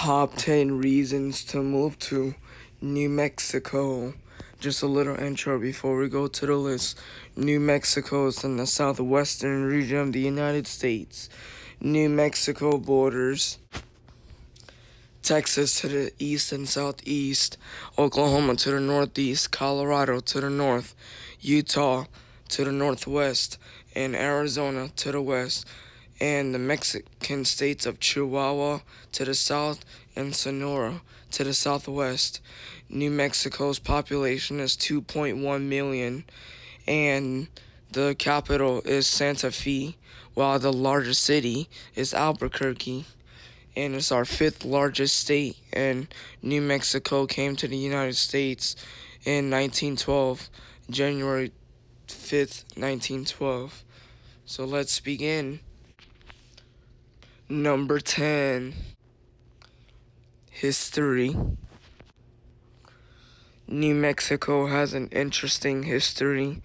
Top 10 reasons to move to New Mexico. Just a little intro before we go to the list. New Mexico is in the southwestern region of the United States. New Mexico borders Texas to the east and southeast, Oklahoma to the northeast, Colorado to the north, Utah to the northwest, and Arizona to the west, and the Mexican states of Chihuahua to the south and Sonora to the southwest. New Mexico's population is 2.1 million, and the capital is Santa Fe, while the largest city is Albuquerque, and it's our fifth largest state. And New Mexico came to the United States in 1912, January 5th, 1912. So let's begin. Number 10. History. New Mexico has an interesting history.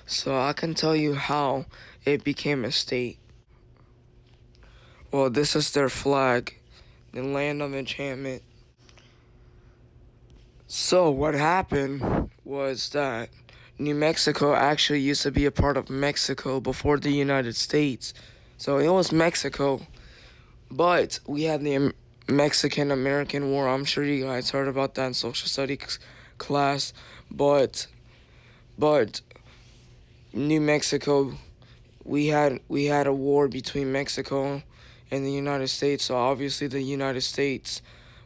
So I can tell you how it became a state. Well, this is their flag, the land of enchantment. So what happened was that New Mexico actually used to be a part of Mexico before the United States. So it was Mexico, but we had the Mexican-American War. I'm sure you guys heard about that in social studies class, but New Mexico, we had a war between Mexico and the United States. So obviously the United States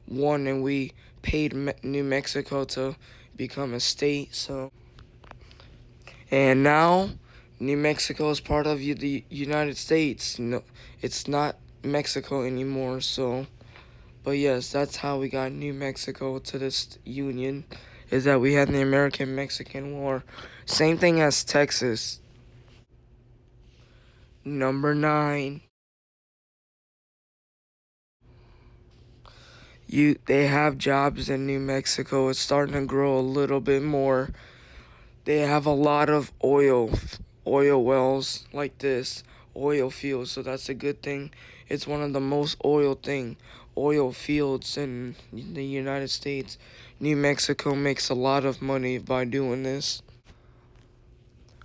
won, and we paid New Mexico to become a state. So, and now New Mexico is part of the United States. No, it's not Mexico anymore. So, but yes, that's how we got New Mexico to this union, is that we had the American-Mexican War. Same thing as Texas. Number 9. They have jobs in New Mexico. It's starting to grow a little bit more. They have a lot of oil wells like this, oil fields. So that's a good thing. It's one of the most oil fields in the United States. New Mexico makes a lot of money by doing this.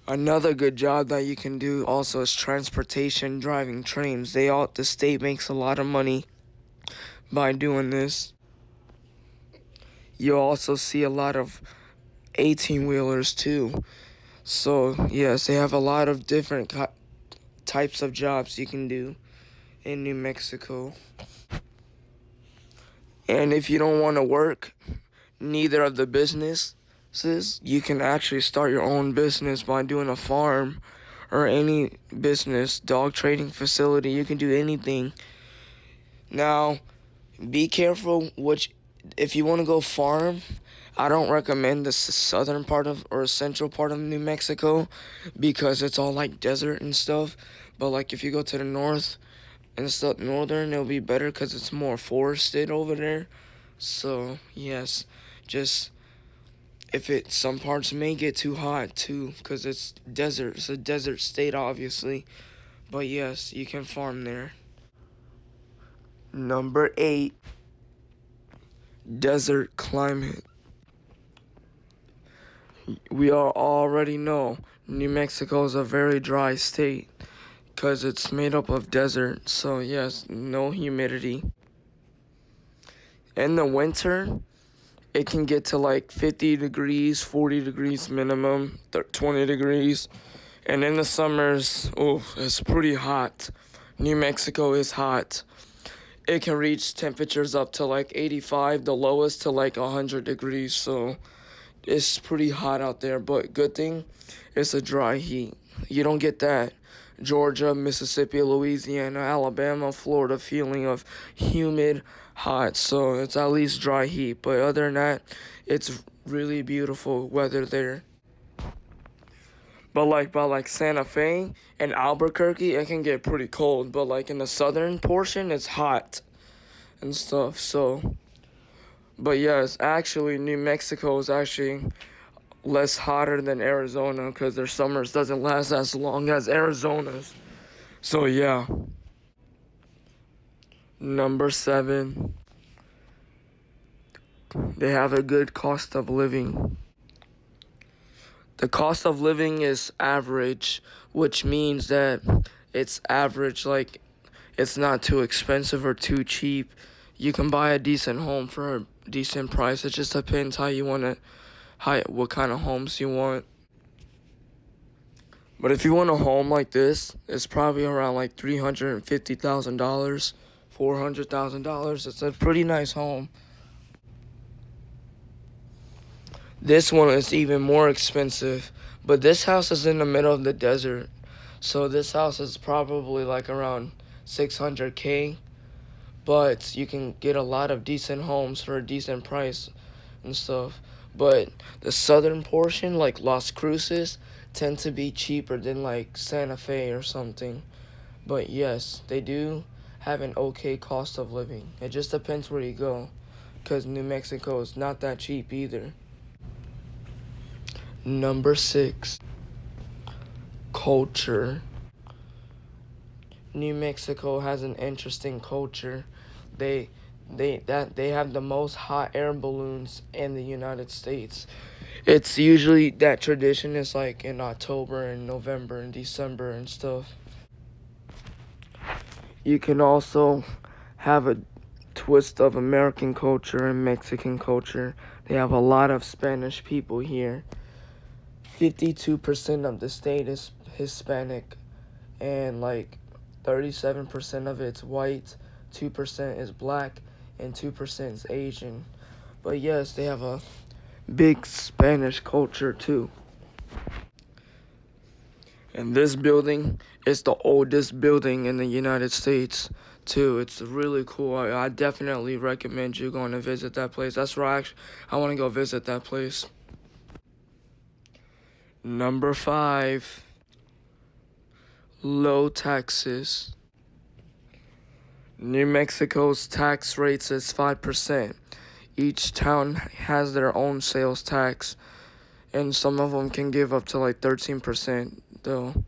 Another good job that you can do also is transportation, driving trains. The state makes a lot of money by doing this. You'll also see a lot of 18-wheelers too. So yes, they have a lot of different types of jobs you can do in New Mexico. And if you don't want to work neither of the businesses, you can actually start your own business by doing a farm or any business, dog trading facility. You can do anything. Now, be careful if you want to go farm, I don't recommend the southern part of or central part of New Mexico, because it's all like desert and stuff. But like if you go to the north and stuff, northern, it'll be better because it's more forested over there. So yes, just some parts may get too hot too, because it's desert. It's a desert state, obviously. But yes, you can farm there. Number 8. Desert climate. We all already know New Mexico is a very dry state because it's made up of desert. So yes, no humidity. In the winter, it can get to like 50 degrees, 40 degrees minimum, 20 degrees. And in the summers, it's pretty hot. New Mexico is hot. It can reach temperatures up to like 85, the lowest to like 100 degrees. So it's pretty hot out there, but good thing it's a dry heat. You don't get that Georgia, Mississippi, Louisiana, Alabama, Florida feeling of humid, hot. So it's at least dry heat. But other than that, it's really beautiful weather there. But like Santa Fe and Albuquerque, it can get pretty cold. But like in the southern portion, it's hot and stuff. So, but yes, actually, New Mexico is actually less hotter than Arizona because their summers doesn't last as long as Arizona's. So yeah. Number 7, they have a good cost of living. The cost of living is average, which means that it's average, like it's not too expensive or too cheap. You can buy a decent home for a decent price. It just depends how you want to, what kind of homes you want. But if you want a home like this, it's probably around like $350,000, $400,000. It's a pretty nice home. This one is even more expensive, but this house is in the middle of the desert. So this house is probably like around 600K, but you can get a lot of decent homes for a decent price and stuff. But the southern portion, like Las Cruces, tend to be cheaper than like Santa Fe or something. But yes, they do have an okay cost of living. It just depends where you go, because New Mexico is not that cheap either. Number 6, culture. New Mexico has an interesting culture. They they have the most hot air balloons in the United States. It's usually that tradition is like in October and November and December and stuff. You can also have a twist of American culture and Mexican culture. They have a lot of Spanish people here. 52% of the state is Hispanic, and like 37% of it's white, 2% is black, and 2% is Asian. But yes, they have a big Spanish culture too. And this building is the oldest building in the United States too. It's really cool. I definitely recommend you going to visit that place. That's where I want to go visit that place. Number 5, low taxes. New Mexico's tax rates is 5%. Each town has their own sales tax, and some of them can give up to like 13% though.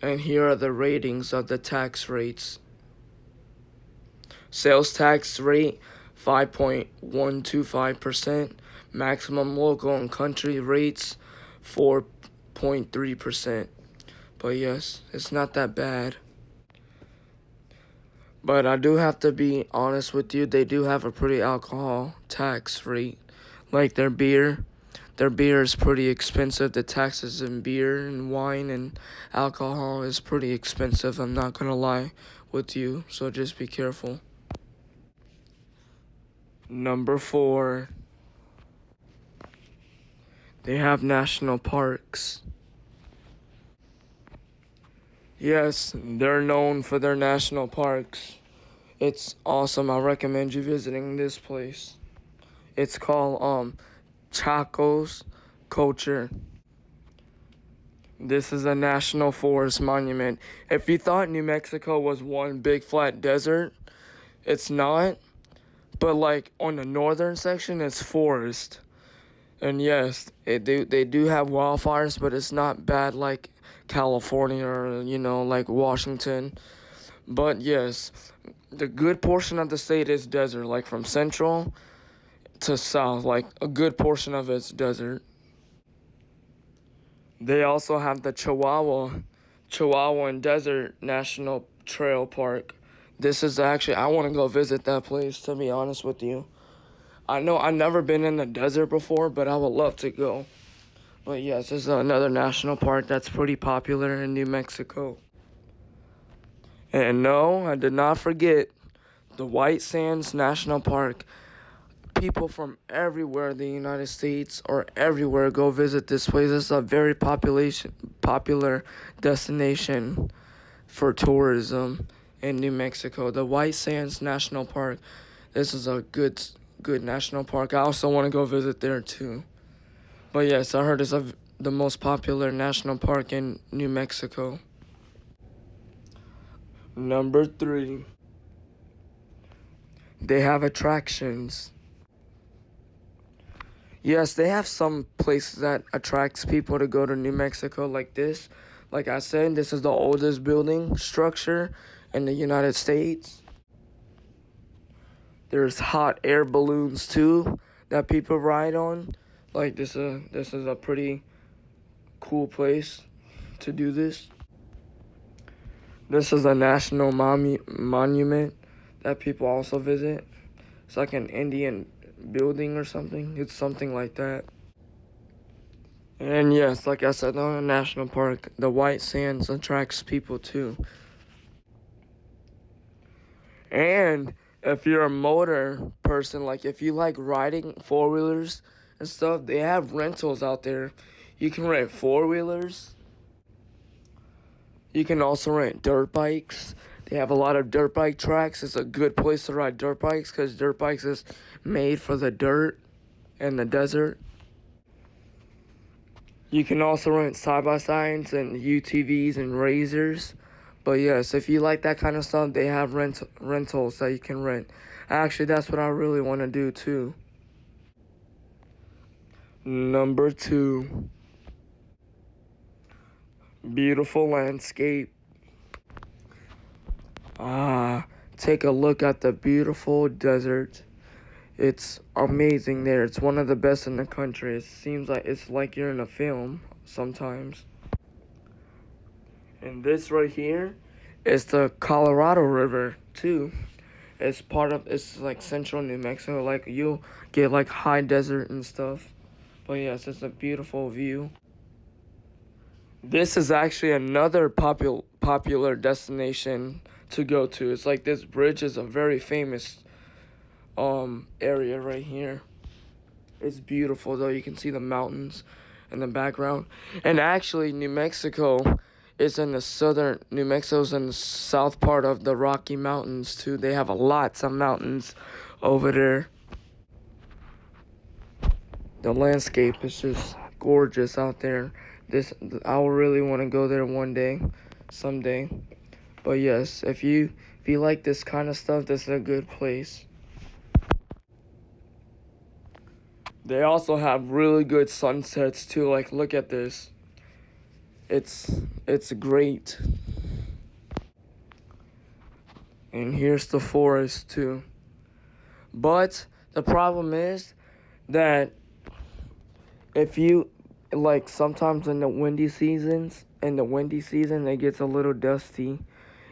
And here are the ratings of the tax rates. Sales tax rate 5.125%. Maximum local and country rates 4.3%. But yes, it's not that bad. But I do have to be honest with you, they do have a pretty alcohol tax rate. Like their beer is pretty expensive. The taxes in beer and wine and alcohol is pretty expensive. I'm not gonna lie with you, so just be careful. Number 4, they have national parks. Yes, they're known for their national parks. It's awesome. I recommend you visiting this place. It's called Chacos Culture. This is a national forest monument. If you thought New Mexico was one big flat desert, it's not. But like on the northern section, it's forest. And yes, they do have wildfires, but it's not bad like California or like Washington. But yes, the good portion of the state is desert, like from central to south, like a good portion of it's desert. They also have the Chihuahuan Desert National Trail Park. This is actually, I want to go visit that place, to be honest with you. I know I've never been in the desert before, but I would love to go. But yes, this is another national park that's pretty popular in New Mexico. And no, I did not forget the White Sands National Park. People from everywhere in the United States or everywhere go visit this place. It's a very popular destination for tourism in New Mexico. The White Sands National Park. This is a good national park. I also want to go visit there too. But yes, I heard it's the most popular national park in New Mexico. Number 3, they have attractions. Yes, they have some places that attracts people to go to New Mexico like this. Like I said, this is the oldest building structure in the United States. There's hot air balloons too that people ride on. Like this is a pretty cool place to do this. This is a national monument that people also visit. It's like an Indian building or something. It's something like that. And yes, like I said, on a national park, the White Sands attracts people too. And if you're a motor person, like if you like riding four-wheelers and stuff, they have rentals out there. You can rent four-wheelers. You can also rent dirt bikes. They have a lot of dirt bike tracks. It's a good place to ride dirt bikes because dirt bikes is made for the dirt and the desert. You can also rent side-by-sides and UTVs and razors. But yes, if you like that kind of stuff, they have rentals that you can rent. Actually, that's what I really want to do too. Number 2. Beautiful landscape. Take a look at the beautiful desert. It's amazing there. It's one of the best in the country. It seems like it's like you're in a film sometimes. And this right here is the Colorado River too. It's like central New Mexico. Like you'll get like high desert and stuff. But yes, it's a beautiful view. This is actually another popular destination to go to. It's like this bridge is a very famous area right here. It's beautiful though. You can see the mountains in the background. And actually New Mexico's in the south part of the Rocky Mountains too. They have lots of mountains over there. The landscape is just gorgeous out there. I will really want to go there someday. But yes, if you like this kind of stuff, this is a good place. They also have really good sunsets too. Like look at this. It's great. And here's the forest too. But the problem is that if you like sometimes in the windy season it gets a little dusty.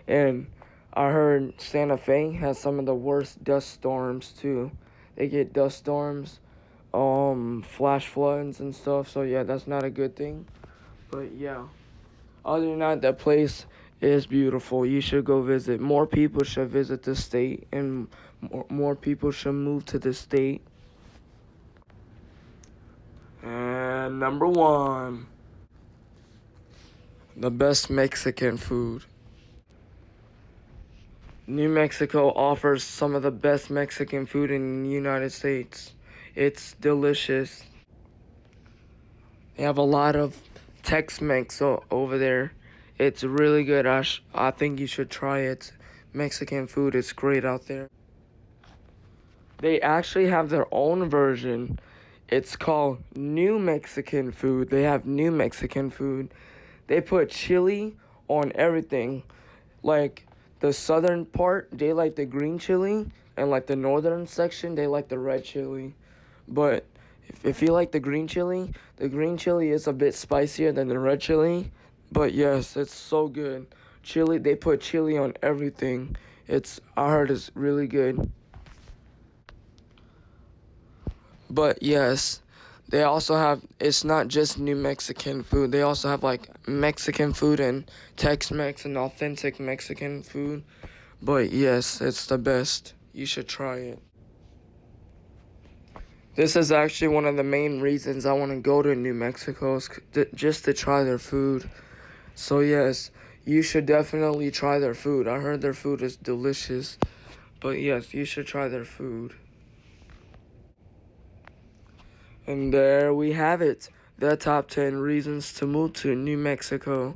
And I heard Santa Fe has some of the worst dust storms too. They get dust storms, flash floods and stuff. So yeah, that's not a good thing. But yeah, other than that place is beautiful. You should go visit. More people should visit the state, and more people should move to the state. And number 1, the best Mexican food. New Mexico offers some of the best Mexican food in the United States. It's delicious. They have a lot of Tex-Mex over there. It's really good. I think you should try it. Mexican food is great out there. They actually have their own version. It's called New Mexican food. They have New Mexican food. They put chili on everything. Like the southern part, they like the green chili, and like the northern section, they like the red chili. But if you like the green chili is a bit spicier than the red chili. But yes, it's so good. Chili, they put chili on everything. I heard it's really good. But yes, they also have, it's not just New Mexican food. They also have like Mexican food and Tex-Mex and authentic Mexican food. But yes, it's the best. You should try it. This is actually one of the main reasons I want to go to New Mexico, just to try their food. So yes, you should definitely try their food. I heard their food is delicious. But yes, you should try their food. And there we have it. The top 10 reasons to move to New Mexico.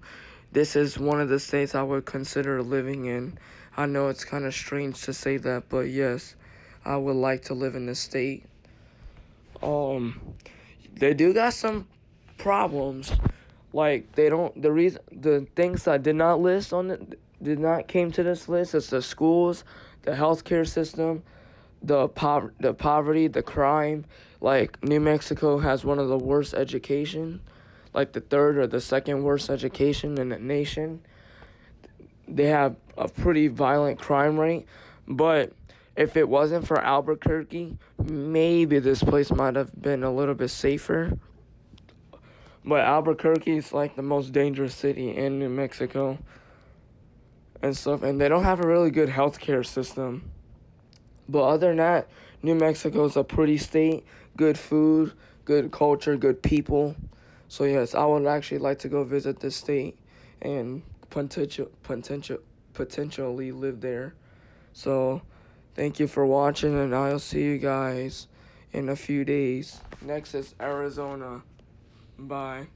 This is one of the states I would consider living in. I know it's kind of strange to say that, but yes, I would like to live in this state. They do got some problems. Like the things I did not list on did not came to this list is the schools, the healthcare system, the poverty, the crime. Like New Mexico has one of the worst education, like the third or the second worst education in the nation. They have a pretty violent crime rate, but if it wasn't for Albuquerque, maybe this place might have been a little bit safer. But Albuquerque is like the most dangerous city in New Mexico and stuff, and they don't have a really good healthcare system. But other than that, New Mexico is a pretty state, good food, good culture, good people. So yes, I would actually like to go visit this state and potentially live there. So thank you for watching, and I'll see you guys in a few days. Next is Arizona. Bye.